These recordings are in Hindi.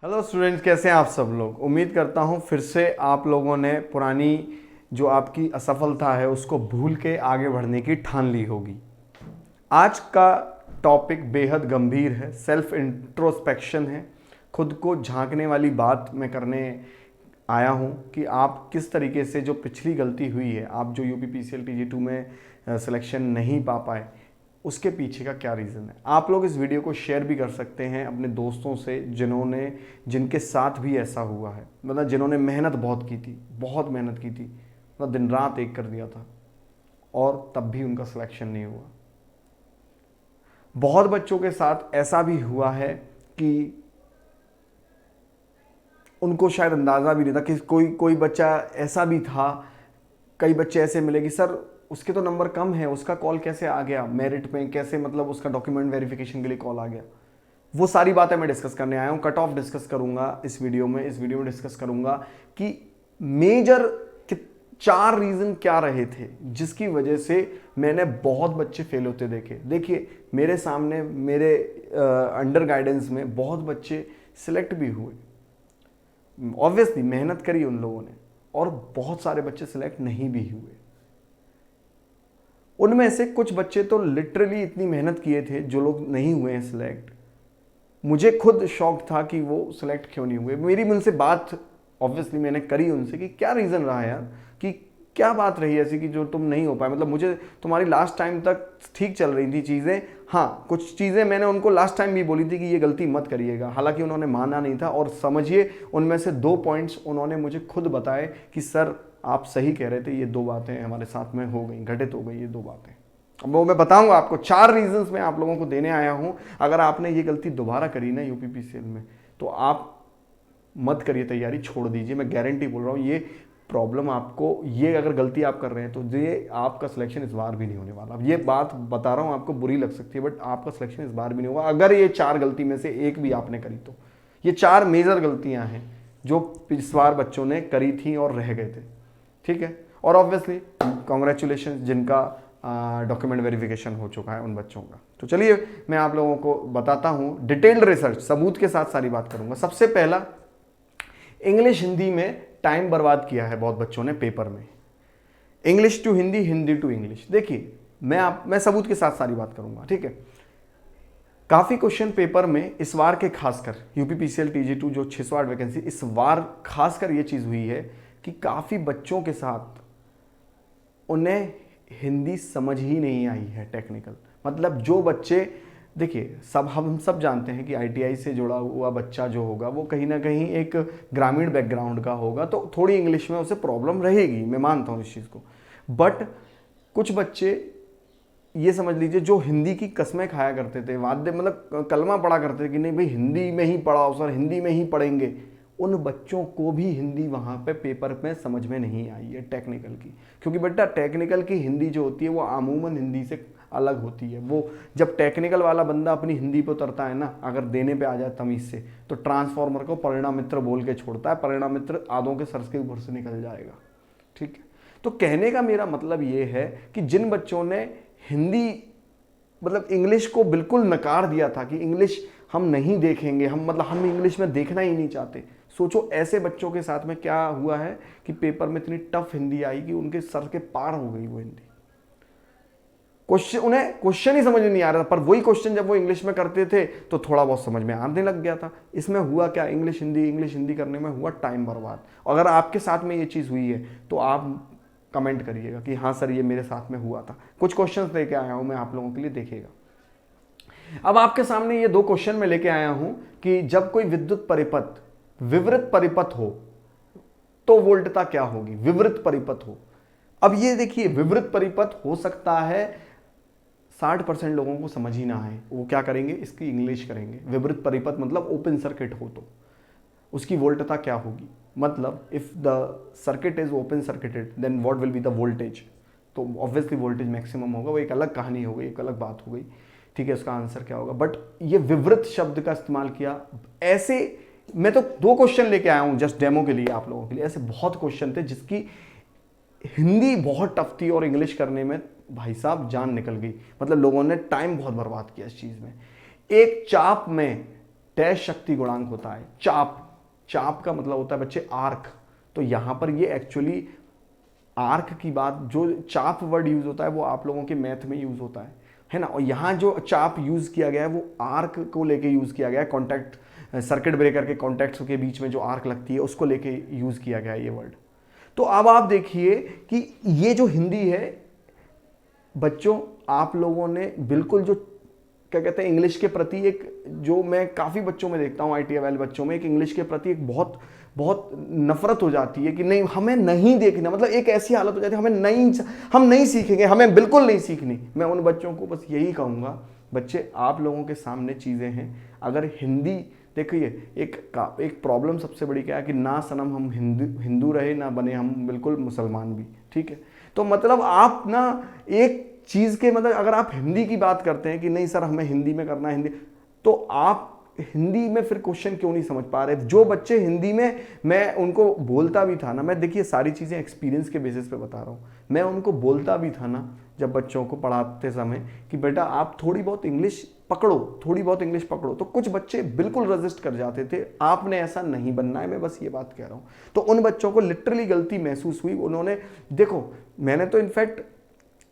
हेलो स्टूडेंट्स, कैसे हैं आप सब लोग। उम्मीद करता हूं फिर से आप लोगों ने पुरानी जो आपकी असफलता है उसको भूल के आगे बढ़ने की ठान ली होगी। आज का टॉपिक बेहद गंभीर है, सेल्फ इंट्रोस्पेक्शन है। खुद को झांकने वाली बात मैं करने आया हूं कि आप किस तरीके से जो पिछली गलती हुई है, आप जो यूपी पीसीएल टीजी 2 में सिलेक्शन नहीं पा पाए, उसके पीछे का क्या रीज़न है। आप लोग इस वीडियो को शेयर भी कर सकते हैं अपने दोस्तों से जिनके साथ भी ऐसा हुआ है, मतलब जिन्होंने मेहनत बहुत की थी, बहुत मेहनत की थी, मतलब दिन रात एक कर दिया था और तब भी उनका सिलेक्शन नहीं हुआ। बहुत बच्चों के साथ ऐसा भी हुआ है कि उनको शायद अंदाज़ा भी नहीं था कि कोई कोई बच्चा ऐसा भी था। कई बच्चे ऐसे मिले कि सर उसके तो नंबर कम है, उसका कॉल कैसे आ गया मेरिट में, कैसे मतलब उसका डॉक्यूमेंट वेरिफिकेशन के लिए कॉल आ गया। वो सारी बातें मैं डिस्कस करने आया हूँ। कट ऑफ डिस्कस करूंगा इस वीडियो में डिस्कस करूंगा कि मेजर 4 रीज़न क्या रहे थे जिसकी वजह से मैंने बहुत बच्चे फेल होते देखे। देखिए मेरे सामने मेरे अंडर गाइडेंस में बहुत बच्चे सिलेक्ट भी हुए, ऑब्वियसली मेहनत करी उन लोगों ने, और बहुत सारे बच्चे सिलेक्ट नहीं भी हुए। उनमें से कुछ बच्चे तो लिटरली इतनी मेहनत किए थे जो लोग नहीं हुए हैं सिलेक्ट। मुझे खुद शौक था कि वो सिलेक्ट क्यों नहीं हुए। मेरी उनसे बात ऑब्वियसली मैंने करी उनसे कि क्या रीज़न रहा यार, कि क्या बात रही ऐसी कि जो तुम नहीं हो पाए। मतलब मुझे तुम्हारी लास्ट टाइम तक ठीक चल रही थी चीज़ें। हाँ, कुछ चीज़ें मैंने उनको लास्ट टाइम भी बोली थी कि ये गलती मत करिएगा, हालांकि उन्होंने माना नहीं था। और समझिए उनमें से 2 पॉइंट्स उन्होंने मुझे खुद बताए कि सर आप सही कह रहे थे, ये 2 बातें हमारे साथ में हो गई, घटित हो गई ये 2 बातें। अब वो मैं बताऊंगा आपको। 4 रीजंस मैं आप लोगों को देने आया हूं। अगर आपने ये गलती दोबारा करी ना यूपीपीसीएल में, तो आप मत करिए, तैयारी छोड़ दीजिए। मैं गारंटी बोल रहा हूँ, ये प्रॉब्लम आपको, ये अगर गलती आप कर रहे हैं तो ये आपका सिलेक्शन इस बार भी नहीं होने वाला। अब ये बात बता रहा हूँ, आपको बुरी लग सकती है, बट आपका सिलेक्शन इस बार भी नहीं होगा अगर ये 4 गलती में से एक भी आपने करी तो। ये 4 मेजर गलतियां हैं जो इस बार बच्चों ने करी थी और रह गए थे, ठीक है। और ऑब्वियसली कॉन्ग्रेचुलेशन जिनका डॉक्यूमेंट वेरिफिकेशन हो चुका है उन बच्चों का। तो चलिए मैं आप लोगों को बताता हूँ, डिटेल्ड रिसर्च सबूत के साथ सारी बात करूंगा। सबसे पहला, इंग्लिश हिंदी में टाइम बर्बाद किया है बहुत बच्चों ने पेपर में। English to Hindi, Hindi to English. देखिए मैं सबूत के साथ सारी बात करूंगा, ठीक है। काफी क्वेश्चन पेपर में इस बार के, खासकर यूपी पीसीएल टीजी 2 जो 608 वैकेंसी, इस बार खासकर ये चीज हुई है कि काफी बच्चों के साथ उन्हें हिंदी समझ ही नहीं आई है टेक्निकल। मतलब जो बच्चे, देखिए हम सब जानते हैं कि आईटीआई से जुड़ा हुआ बच्चा जो होगा वो कहीं ना कहीं एक ग्रामीण बैकग्राउंड का होगा, तो थोड़ी इंग्लिश में उसे प्रॉब्लम रहेगी, मैं मानता हूँ इस चीज़ को। बट कुछ बच्चे ये समझ लीजिए जो हिंदी की कस्में खाया करते थे, वाद्य मतलब कलमा पढ़ा करते थे कि नहीं भाई हिंदी में ही पढ़ाओ सर, हिंदी में ही पढ़ेंगे, उन बच्चों को भी हिंदी वहाँ पे पेपर में समझ में नहीं आई है टेक्निकल की। क्योंकि बेटा टेक्निकल की हिंदी जो होती है वो अमूमन हिंदी से अलग होती है। वो जब टेक्निकल वाला बंदा अपनी हिंदी पे उतरता है ना, अगर देने पे आ जाए तमीज़ से, तो ट्रांसफॉर्मर को परिणामित्र बोल के छोड़ता है, परिणामित्र आधों के सर के ऊपर से निकल जाएगा, ठीक है। तो कहने का मेरा मतलब ये है कि जिन बच्चों ने हिंदी मतलब इंग्लिश को बिल्कुल नकार दिया था कि इंग्लिश हम नहीं देखेंगे, हम इंग्लिश में देखना ही नहीं चाहते, सोचो ऐसे बच्चों के साथ में क्या हुआ है कि पेपर में इतनी टफ हिंदी आई कि उनके सर के पार हो गई वो हिंदी। उन्हें क्वेश्चन ही समझ में नहीं आ रहा था, पर वही क्वेश्चन जब वो इंग्लिश में करते थे तो थोड़ा बहुत समझ में आने लग गया था। इसमें हुआ क्या, इंग्लिश हिंदी करने में हुआ टाइम बर्बाद। अगर आपके साथ में ये चीज़ हुई है तो आप कमेंट करिएगा कि हाँ सर ये मेरे साथ में हुआ था। कुछ क्वेश्चंस लेके आया हूं मैं आप लोगों के लिए, देखिएगा। अब आपके सामने ये 2 क्वेश्चन में लेके आया हूं कि जब कोई विद्युत परिपथ विवृत परिपथ हो तो वोल्टता क्या होगी, विवृत परिपथ हो। अब ये देखिए विवृत परिपथ हो सकता है 60% लोगों को समझ ही ना आए, वो क्या करेंगे, इसकी इंग्लिश करेंगे। विवृत परिपथ मतलब ओपन सर्किट हो तो उसकी वोल्टता क्या होगी, मतलब if the circuit is open circuited then what will be the voltage. तो ऑब्वियसली वोल्टेज मैक्सिमम होगा, वो एक अलग कहानी हो गई, एक अलग बात हो गई, ठीक है। उसका आंसर क्या होगा, बट ये विवृत शब्द का इस्तेमाल किया। ऐसे मैं तो 2 क्वेश्चन लेके आया हूं जस्ट डेमो के लिए आप लोगों के लिए, ऐसे बहुत क्वेश्चन थे जिसकी हिंदी बहुत टफ थी और इंग्लिश करने में भाई साहब जान निकल गई। मतलब लोगों ने टाइम बहुत बर्बाद किया इस चीज में। एक चाप में डैश शक्ति गुणांक होता है। चाप, चाप का मतलब होता है बच्चे आर्क, तो यहां पर ये एक्चुअली आर्क की बात, जो चाप वर्ड यूज होता है वो आप लोगों के मैथ में यूज होता है ना। और यहां जो चाप यूज किया गया है वो आर्क को लेके यूज किया गया है, कॉन्टैक्ट सर्किट ब्रेकर के कॉन्टैक्ट्स के बीच में जो आर्क लगती है उसको लेके यूज किया गया है ये वर्ड। तो अब आप देखिए कि ये जो हिंदी है बच्चों, आप लोगों ने बिल्कुल जो क्या कहते हैं इंग्लिश के प्रति एक, जो मैं काफ़ी बच्चों में देखता हूँ IIT वाले बच्चों में, एक इंग्लिश के प्रति एक बहुत बहुत नफरत हो जाती है कि नहीं हमें नहीं देखना, मतलब एक ऐसी हालत हो जाती है हम नहीं सीखेंगे, हमें बिल्कुल नहीं सीखनी। मैं उन बच्चों को बस यही कहूँगा, बच्चे आप लोगों के सामने चीज़ें हैं, अगर हिंदी देखिए एक प्रॉब्लम सबसे बड़ी क्या है कि ना सनम हम हिंदू रहे ना बने हम बिल्कुल मुसलमान भी, ठीक है। तो मतलब आप ना एक चीज़ के मतलब अगर आप हिंदी की बात करते हैं कि नहीं सर हमें हिंदी में करना है हिंदी, तो आप हिंदी में फिर क्वेश्चन क्यों नहीं समझ पा रहे। जो बच्चे हिंदी में, मैं उनको बोलता भी था ना, मैं देखिए सारी चीज़ें एक्सपीरियंस के बेसिस पे बता रहा हूँ, मैं उनको बोलता भी था ना जब बच्चों को पढ़ाते समय कि बेटा आप थोड़ी बहुत इंग्लिश पकड़ो, तो कुछ बच्चे बिल्कुल रेजिस्ट कर जाते थे। आपने ऐसा नहीं बनना है, मैं बस ये बात कह रहा हूँ। तो उन बच्चों को लिटरली गलती महसूस हुई, उन्होंने देखो मैंने तो इनफैक्ट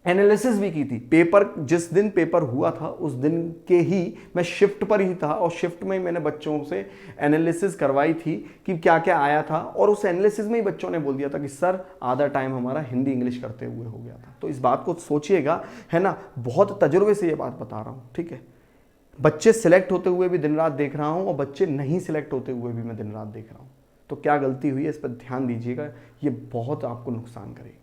एनालिसिस भी की थी। पेपर जिस दिन पेपर हुआ था उस दिन के ही मैं शिफ्ट पर ही था, और शिफ्ट में ही मैंने बच्चों से एनालिसिस करवाई थी कि क्या क्या आया था, और उस एनालिसिस में ही बच्चों ने बोल दिया था कि सर आधा टाइम हमारा हिंदी इंग्लिश करते हुए हो गया था। तो इस बात को सोचिएगा, है ना, बहुत तजुर्बे से ये बात बता रहा हूँ, ठीक है। बच्चे सिलेक्ट होते हुए भी दिन रात देख रहा हूँ और बच्चे नहीं सिलेक्ट होते हुए भी मैं दिन रात देख रहा हूँ। तो क्या गलती हुई है इस पर ध्यान दीजिएगा, ये बहुत आपको नुकसान करेगी।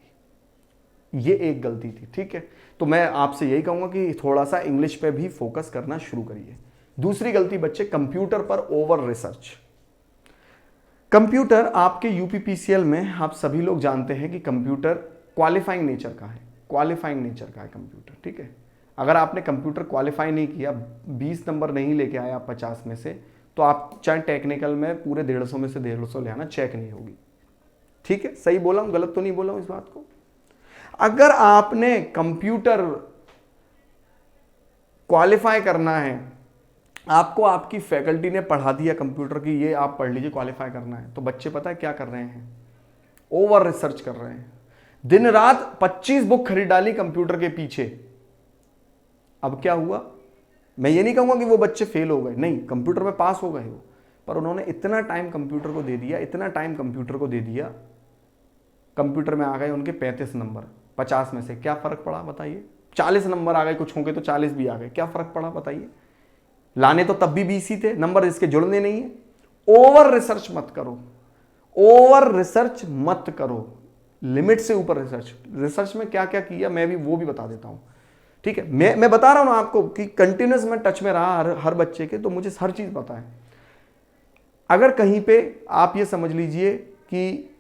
ये एक गलती थी, ठीक है। तो मैं आपसे यही कहूंगा कि थोड़ा सा इंग्लिश पे भी फोकस करना शुरू करिए। दूसरी गलती बच्चे, कंप्यूटर पर ओवर रिसर्च। कंप्यूटर आपके यूपीपीसीएल में आप सभी लोग जानते हैं कि कंप्यूटर क्वालिफाइंग नेचर का है, कंप्यूटर, ठीक है। अगर आपने कंप्यूटर क्वालिफाई नहीं किया, 20 नंबर नहीं लेके आया 50 में से, तो आप चाहे टेक्निकल में पूरे 150 में से 150 ले आना, चेक नहीं होगी, ठीक है। सही बोला हूं, गलत तो नहीं बोला हूं इस बात को। अगर आपने कंप्यूटर क्वालिफाई करना है, आपको आपकी फैकल्टी ने पढ़ा दिया कंप्यूटर की ये आप पढ़ लीजिए क्वालिफाई करना है, तो बच्चे पता है क्या कर रहे हैं, ओवर रिसर्च कर रहे हैं। दिन रात 25 बुक खरीद डाली कंप्यूटर के पीछे। अब क्या हुआ, मैं ये नहीं कहूंगा कि वो बच्चे फेल हो गए, नहीं, कंप्यूटर में पास हो गए वो, पर उन्होंने इतना टाइम कंप्यूटर को दे दिया, कंप्यूटर में आ गए उनके 35 नंबर 50 में से। क्या फर्क पड़ा बताइए। 40 नंबर आ गए, कुछ होंगे तो 40 भी आ गए, क्या फर्क पड़ा बताइए। लाने तो तब भी 20 ही थे नंबर, इसके जुड़ने नहीं है। ओवर रिसर्च मत करो, लिमिट से ऊपर रिसर्च में क्या क्या किया मैं भी वो भी बता देता हूं, ठीक है। मैं बता रहा हूं ना आपको कि कंटिन्यूस में टच में रहा हर बच्चे के, तो मुझे हर चीज पता है। अगर कहीं पे आप ये समझ लीजिए कि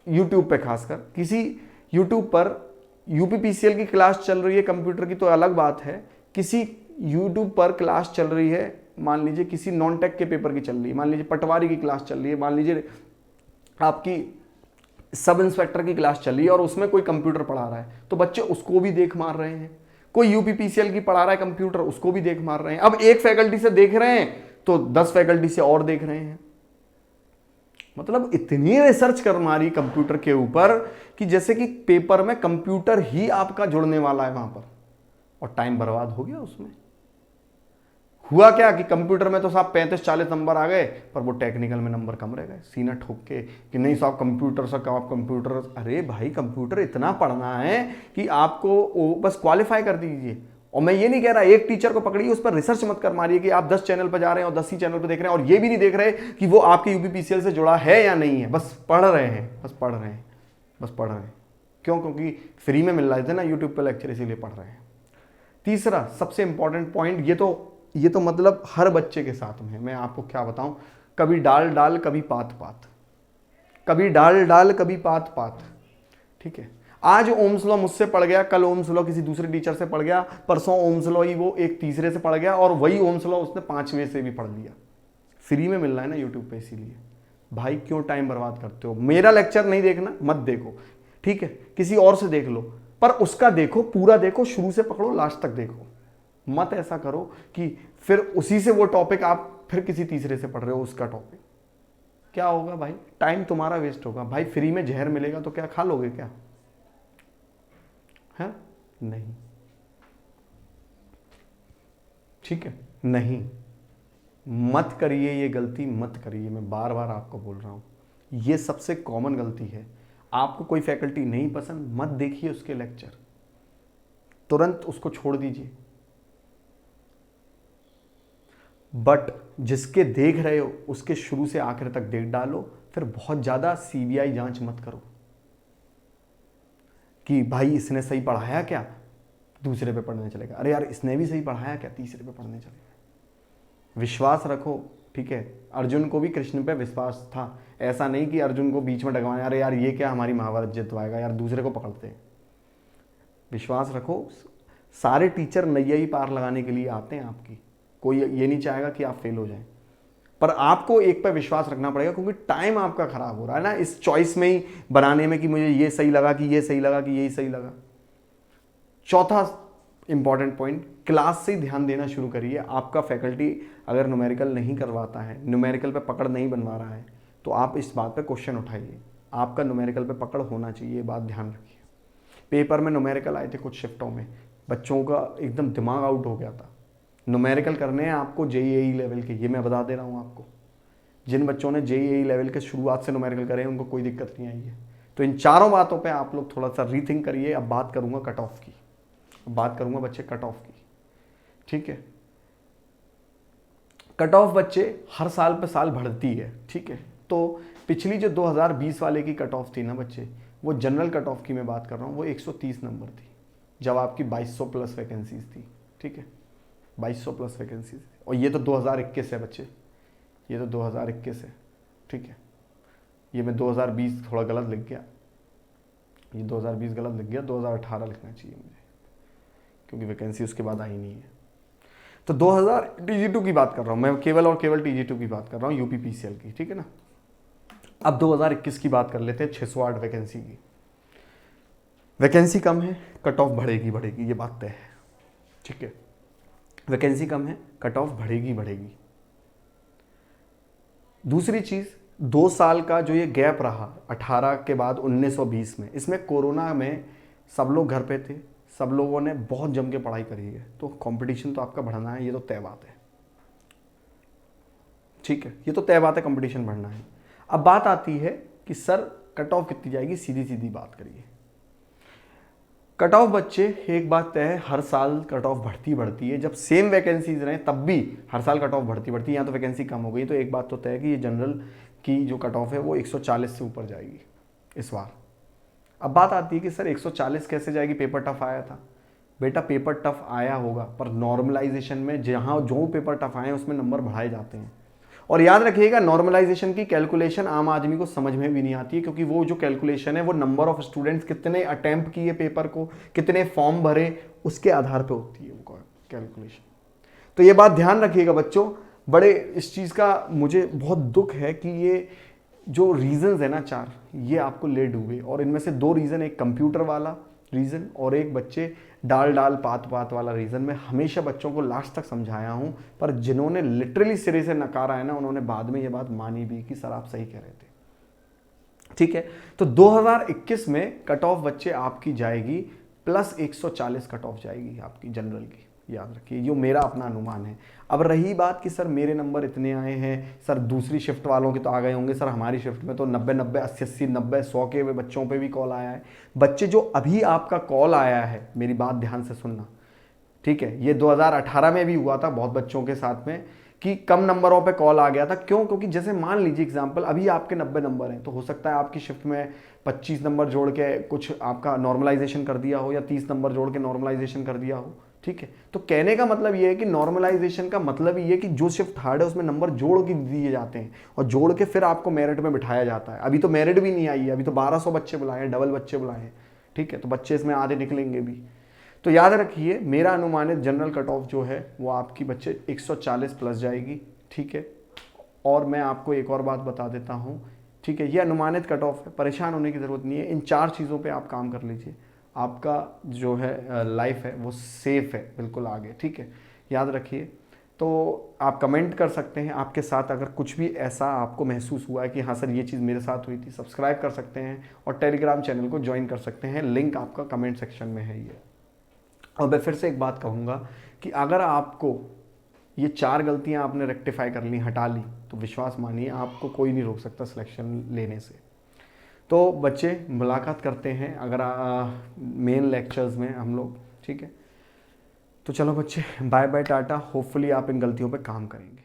YouTube पे, खासकर किसी YouTube पर यूपीपीसीएल की क्लास चल रही है कंप्यूटर की तो अलग बात है, किसी YouTube पर क्लास चल रही है, मान लीजिए किसी नॉन टेक के पेपर की चल रही है, मान लीजिए पटवारी की क्लास चल रही है, मान लीजिए आपकी सब इंस्पेक्टर की क्लास चल रही है और उसमें कोई कंप्यूटर पढ़ा रहा है, तो बच्चे उसको भी देख मार रहे हैं। कोई यूपीपीसीएल की पढ़ा रहा है कंप्यूटर, उसको भी देख मार रहे हैं। अब एक फैकल्टी से देख रहे हैं तो 10 फैकल्टी से और देख रहे हैं। मतलब इतनी रिसर्च कर मारी कंप्यूटर के ऊपर कि जैसे कि पेपर में कंप्यूटर ही आपका जुड़ने वाला है वहां पर, और टाइम बर्बाद हो गया उसमें। हुआ क्या कि कंप्यूटर में तो साहब 35-40 नंबर आ गए, पर वो टेक्निकल में नंबर कम रह गए। सीना ठोक के कि नहीं साहब कंप्यूटर। अरे भाई कंप्यूटर इतना पढ़ना है कि आपको बस क्वालिफाई कर दीजिए। और मैं ये नहीं कह रहा एक टीचर को पकड़िए, उस पर रिसर्च मत कर मारिए कि आप 10 चैनल पर जा रहे हैं और 10 ही चैनल पर देख रहे हैं और ये भी नहीं देख रहे कि वो आपके यूपीपीसीएल से जुड़ा है या नहीं है। बस पढ़ रहे हैं। क्यों? क्योंकि फ्री में मिल रहे थे ना यूट्यूब पर लेक्चर, इसीलिए पढ़ रहे हैं। तीसरा सबसे इंपॉर्टेंट पॉइंट, ये तो मतलब हर बच्चे के साथ में है, मैं आपको क्या बताऊं, कभी डाल कभी पात, कभी पात, ठीक है। आज ओम्स लॉ मुझसे पढ़ गया, कल ओम्स लॉ किसी दूसरे टीचर से पढ़ गया, परसों ओम्स लॉ ही वो एक तीसरे से पढ़ गया, और वही ओम्स लॉ उसने 5वें से भी पढ़ लिया। फ्री में मिल रहा है ना यूट्यूब पे, इसीलिए भाई क्यों टाइम बर्बाद करते हो। मेरा लेक्चर नहीं देखना, मत देखो, ठीक है, किसी और से देख लो, पर उसका देखो, पूरा देखो, शुरू से पकड़ो लास्ट तक देखो। मत ऐसा करो कि फिर उसी से वो टॉपिक आप फिर किसी तीसरे से पढ़ रहे हो उसका टॉपिक, क्या होगा भाई? टाइम तुम्हारा वेस्ट होगा भाई। फ्री में जहर मिलेगा तो क्या खा लोगे क्या? है नहीं, ठीक है, नहीं, मत करिए ये गलती, मत करिए। मैं बार बार आपको बोल रहा हूँ, ये सबसे कॉमन गलती है। आपको कोई फैकल्टी नहीं पसंद, मत देखिए उसके लेक्चर, तुरंत उसको छोड़ दीजिए। बट जिसके देख रहे हो उसके शुरू से आखिर तक देख डालो। फिर बहुत ज़्यादा सीबीआई जांच मत करो कि भाई इसने सही पढ़ाया क्या, दूसरे पे पढ़ने चलेगा, अरे यार इसने भी सही पढ़ाया क्या, तीसरे पे पढ़ने चलेगा। विश्वास रखो, ठीक है। अर्जुन को भी कृष्ण पे विश्वास था, ऐसा नहीं कि अर्जुन को बीच में डगवाने, अरे यार ये क्या हमारी महाभारत जितवाएगा, यार दूसरे को पकड़ते हैं। विश्वास रखो, सारे टीचर नैया ही पार लगाने के लिए आते हैं आपकी, कोई ये नहीं चाहेगा कि आप फेल हो जाएं। पर आपको एक पे विश्वास रखना पड़ेगा, क्योंकि टाइम आपका खराब हो रहा है ना इस चॉइस में ही बनाने में कि मुझे ये सही लगा कि ये सही लगा कि यही सही लगा। चौथा इंपॉर्टेंट पॉइंट, क्लास से ही ध्यान देना शुरू करिए। आपका फैकल्टी अगर न्यूमेरिकल नहीं करवाता है, न्यूमेरिकल पे पकड़ नहीं बनवा रहा है, तो आप इस बात पे क्वेश्चन उठाइए। आपका न्यूमेरिकल पे पकड़ होना चाहिए, ये बात ध्यान रखिए। पेपर में न्यूमेरिकल आए थे कुछ शिफ्टों में, बच्चों का एकदम दिमाग आउट हो गया था। न्यूमेरिकल करने हैं आपको जेईई लेवल के, ये मैं बता दे रहा हूँ आपको। जिन बच्चों ने जेईई लेवल के शुरुआत से न्यूमेरिकल करे उनको कोई दिक्कत नहीं आई है। तो इन चारों बातों पे आप लोग थोड़ा सा रीथिंक करिए। अब बात करूंगा कट ऑफ की, बात करूंगा बच्चे कट ऑफ की, ठीक है। कट ऑफ बच्चे हर साल पे साल बढ़ती है, ठीक है। तो पिछली जो 2020 वाले की कट ऑफ थी ना बच्चे, वो जनरल कट ऑफ की मैं बात कर रहा हूँ, वो 130 नंबर थी, जब आपकी 2200 प्लस वैकेंसीज थी, ठीक है। 2200 प्लस वैकेंसीज, और ये तो 2021 है बच्चे, ये तो 2021 है, ठीक है। ये मैं 2020 थोड़ा गलत लिख गया, ये 2020 गलत लिख गया, 2018 लिखना चाहिए मुझे, क्योंकि वैकेंसी उसके बाद आई नहीं है। तो 2000 TG2 की बात कर रहा हूँ मैं, केवल और केवल TG2 की बात कर रहा हूँ, UPPCL की, ठीक है ना। अब 2021 की बात कर लेते हैं, 608 वैकेंसी की। वैकेंसी कम है, कट ऑफ बढ़ेगी बढ़ेगी, ये बात तय है, ठीक है। वैकेंसी कम है, कट ऑफ बढ़ेगी बढ़ेगी। दूसरी चीज़, 2 साल का जो ये गैप रहा 18 के बाद 19-20 में, इसमें कोरोना में सब लोग घर पे थे, सब लोगों ने बहुत जम के पढ़ाई करी है, तो कंपटीशन तो आपका बढ़ना है, ये तो तय बात है, ठीक है। ये तो तय बात है, कंपटीशन बढ़ना है। अब बात आती है कि सर कट ऑफ कितनी जाएगी, सीधी सीधी बात करिए। कट ऑफ बच्चे, एक बात तय है, हर साल कट ऑफ बढ़ती बढ़ती है। जब सेम वैकेंसीज रहे तब भी हर साल कट ऑफ बढ़ती बढ़ती है, यहाँ तो वैकेंसी कम हो गई, तो एक बात तो तय है कि ये जनरल की जो कट ऑफ है वो 140 से ऊपर जाएगी इस बार। अब बात आती है कि सर 140 कैसे जाएगी, पेपर टफ आया था। बेटा पेपर टफ आया होगा, पर नॉर्मलाइजेशन में जहाँ जो पेपर टफ आए उसमें नंबर बढ़ाए जाते हैं। और याद रखिएगा, नॉर्मलाइजेशन की कैलकुलेशन आम आदमी को समझ में भी नहीं आती है, क्योंकि वो जो कैलकुलेशन है वो नंबर ऑफ स्टूडेंट्स कितने अटेम्प्ट किए पेपर को, कितने फॉर्म भरे, उसके आधार पे होती है वो कैलकुलेशन। तो ये बात ध्यान रखिएगा बच्चों। बड़े इस चीज़ का मुझे बहुत दुख है कि ये जो रीजंस है ना 4, ये आपको ले डूबे। और इनमें से 2 रीज़न, एक कंप्यूटर वाला रीज़न और एक बच्चे डाल डाल पात पात वाला रीज़न। मैं हमेशा बच्चों को लास्ट तक समझाया हूँ, पर जिन्होंने लिटरली सिरे से नकारा है ना, उन्होंने बाद में ये बात मानी भी कि सर आप सही कह रहे थे, ठीक है। तो 2021 में कट ऑफ बच्चे आपकी जाएगी प्लस 140 कट ऑफ जाएगी आपकी जनरल की, याद रखिए, ये मेरा अपना अनुमान है। अब रही बात कि सर मेरे नंबर इतने आए हैं, सर दूसरी शिफ्ट वालों के तो आ गए होंगे, सर हमारी शिफ्ट में तो 90-90, 80-80, 90, 100 के बच्चों पे भी कॉल आया है। बच्चे जो अभी आपका कॉल आया है, मेरी बात ध्यान से सुनना, ठीक है। ये 2018 में भी हुआ था बहुत बच्चों के साथ में कि कम नंबरों पे कॉल आ गया था। क्यों? क्योंकि जैसे मान लीजिए एग्जांपल, अभी आपके 90 नंबर हैं, तो हो सकता है आपकी शिफ्ट में 25 नंबर जोड़ के कुछ आपका नॉर्मलाइजेशन कर दिया हो, या 30 नंबर जोड़ के नॉर्मलाइजेशन कर दिया हो, ठीक है। तो कहने का मतलब ये है कि नॉर्मलाइजेशन का मतलब ये है कि जो शिफ्ट हार्ड है उसमें नंबर जोड़ के दिए जाते हैं, और जोड़ के फिर आपको मेरिट में बिठाया जाता है। अभी तो मेरिट भी नहीं आई है, अभी तो 1200 बच्चे बुलाए हैं, डबल बच्चे बुलाए हैं, ठीक है। तो बच्चे इसमें आधे निकलेंगे भी। तो याद रखिए, मेरा अनुमानित जनरल कट ऑफ जो है वो आपकी बच्चे 140 प्लस जाएगी, ठीक है। और मैं आपको एक और बात बता देता हूँ, ठीक है, ये अनुमानित कट ऑफ है, परेशान होने की ज़रूरत नहीं है। इन 4 चीज़ों पे आप काम कर लीजिए, आपका जो है लाइफ है वो सेफ है बिल्कुल आगे, ठीक है, याद रखिए। तो आप कमेंट कर सकते हैं। आपके साथ अगर कुछ भी ऐसा आपको महसूस हुआ है कि हाँ सर ये चीज़ मेरे साथ हुई थी, सब्सक्राइब कर सकते हैं और टेलीग्राम चैनल को ज्वाइन कर सकते हैं। लिंक आपका कमेंट सेक्शन में है ये। और मैं फिर से एक बात कहूँगा कि अगर आपको ये 4 गलतियाँ आपने रेक्टिफाई कर ली, हटा ली, तो विश्वास मानिए आपको कोई नहीं रोक सकता सिलेक्शन लेने से। तो बच्चे मुलाकात करते हैं अगर मेन लेक्चर्स में हम लोग, ठीक है। तो चलो बच्चे, बाय बाय टाटा। होपफुली आप इन गलतियों पे काम करेंगे।